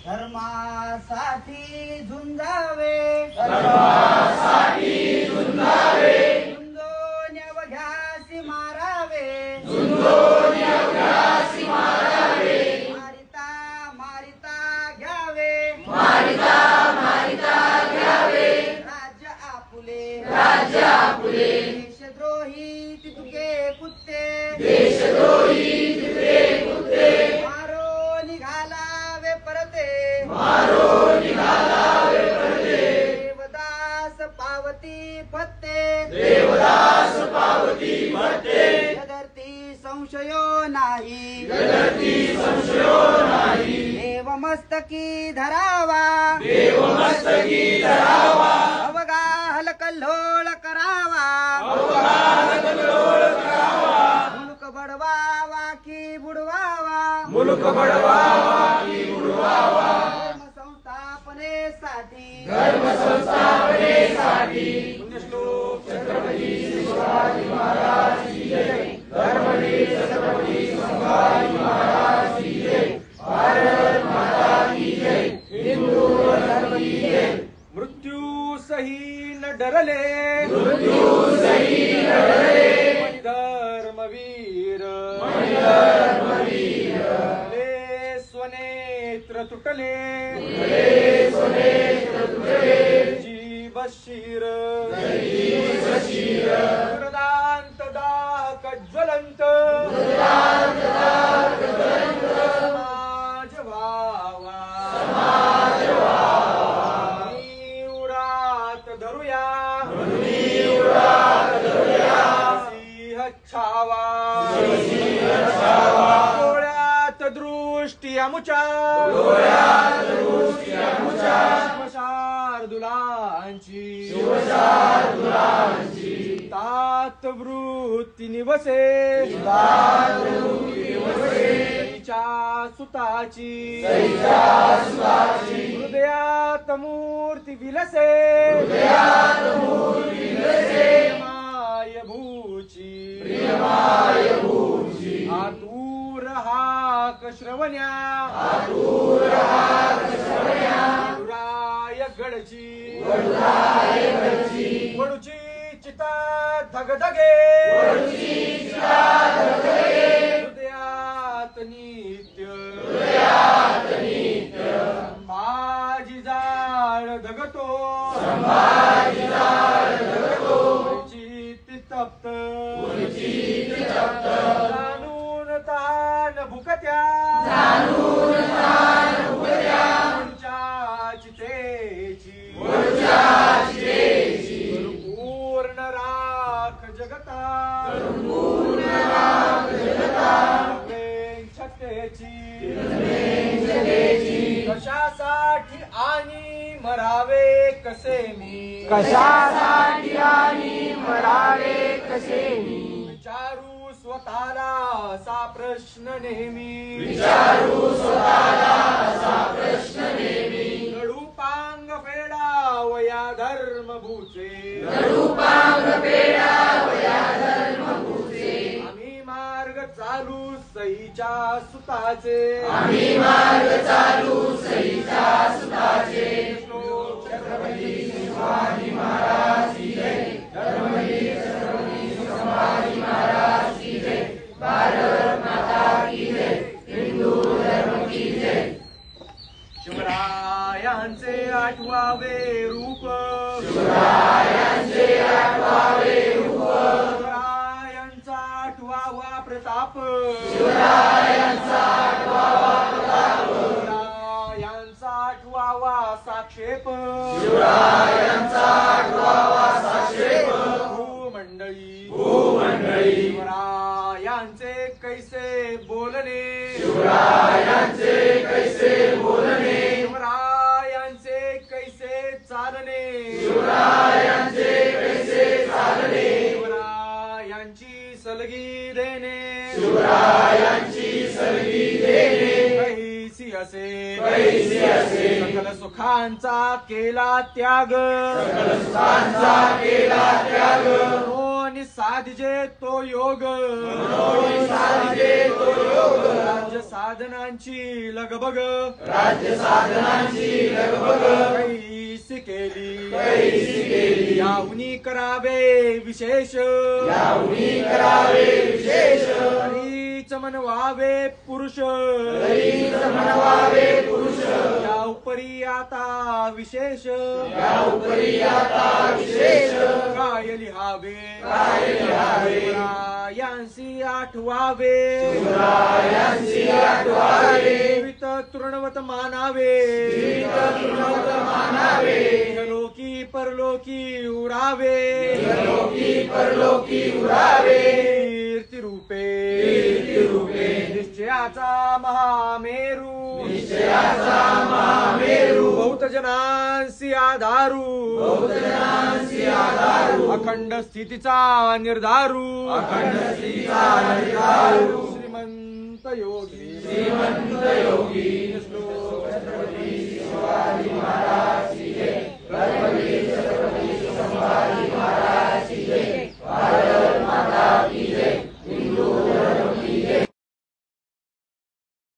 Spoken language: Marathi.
धर्मासाठी झुंजावे झुंजोन अवघ्यासी मारावे मारिता मारिता घ्यावे राज्य आपुले देशद्रोही तितुके कुत्ते मारो निघालावे परते देवदास पावती भत्ते जगर्ती संशयो नाही देव मस्तकी धरावा अवगा हलकल्लोळ करावा मुलुक बडवावा की बुडवावा धर्म संस्थापनेसाठी पुण्यश्लोक छत्रपती शिवाजी महाराज की जय। धर्मवीर छत्रपती शिवाजी महाराज की जय। भारत माता की जय। हिंदू धर्म की जय। मृत्यू सही न डरले मणिधर्मवीर ले स्वनेत्र तुटले जीव शिर हृदांत दाहक ज्वलंत समाज व्हावा उरात धरुया सिंह छावा डोळ्यात दृष्टी अमुचा शार्दुलांची तात वृत्ती निवसे सईच्या सुताची हृदयात मूर्ती विलसे मायभूची आतूर हाक श्रवण्या वडुरायगडची वडूची चिता धगधगे हृदयात नित्य माझी जाळ धगतो चित्त तप्त जाणून तान भुकत्या पूर्ण राख जगता छतेची कशासाठी आणि मरावे कसे मी विचारू स्वतःला असा प्रश्न नेहमी कडूपांग फेडावया धर्मभूचे आम्ही मार्ग चालू सईच्या सुताचे श्लोक छत्रपती शिवाजी महाराज की जय। धर्मवीर छत्रपती शिवाजी महाराज की जय। भारत माता की जय। हिंदू धर्म की जय। शिवरायांचे आठवावे रूप शिवरायांचा आठवावा प्रताप शिवरायांचा आठवावा साक्षेप भूमंडळी शिवरायांचे कैसे बोलणे शिवरायांचे कैसे चालणे शिवरायांची सलगी देणे कैसी असे सकल सुखांचा केला त्याग कोणी साधिजे तो योग राज्य साधनांची लगबग राज्य साधनांची लगबग कैसी केली याहुनी करावे विशेष हरीच मनवावे पुरुष या उपरी आता विशेष काय लिहावे यांसी आठवावे जीवित तृणवत मानावे इहलोकी परलोकी उरावे कीर्ती रूपे निश्चयाचा महामेरू बहुत जनांसी आधारू अखंड स्थितीचा निर्धारू श्रीमंत योगी